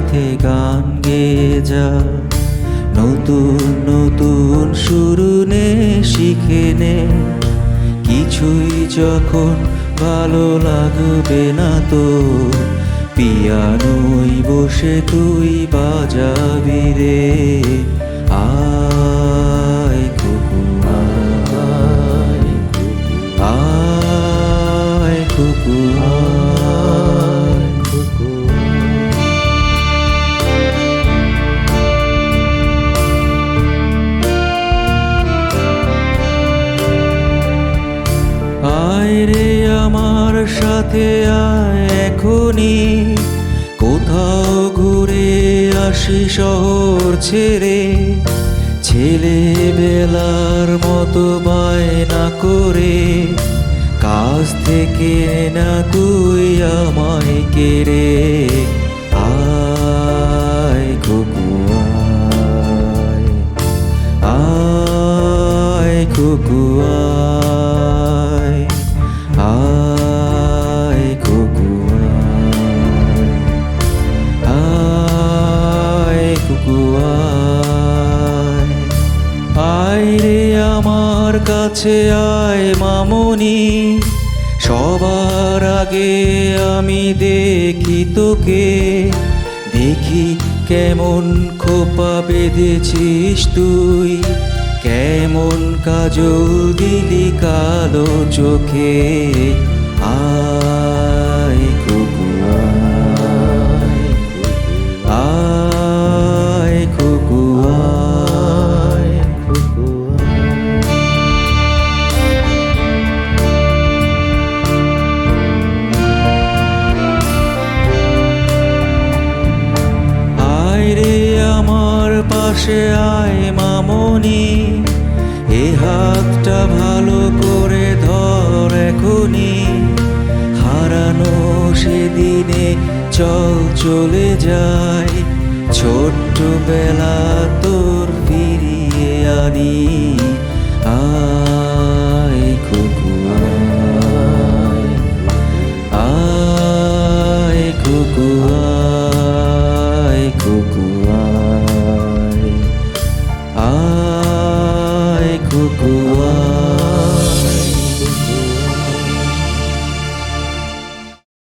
সাথে গান গেয়ে যা, নতুন নতুন শুরু নে, শিখে নে। কিছুই যখন ভালো লাগবে না তো, পিয়ানোয় বসে তুই বাজাবি রে। আয় কুকু আয়, আয় কুকু আয়, কুকু। আয় রে আমার সাথে আয় এখনই, কোথাও ঘুরে আসি শহর ছেড়ে। ছেলেবেলার মতো বায়না করে, কাছ থেকে না তুই আমায় কেড়ে। আয় কুকু আয়, আয় কুকু আয়, আয় কুকু আয়, আয় কুকু আয়। আয় রে আমার কাছে আয় মামনি, সবার আগে আমি দেখি তোকে। দেখি কেমন খোপা বেঁধেছিস তুই, কেমন কাজল দিলি কালো চোখে। আয় কুকু আয়, আয় কুকু আয়, কুকু আয়। আয় রে আমার পাশে আয় মামনি, এ হাতটা ভালো করে ধর এখনি। হারানো সেদিনে চল চলে যাই, ছোট্ট বেলা তোর ফিরিয়ে আনি।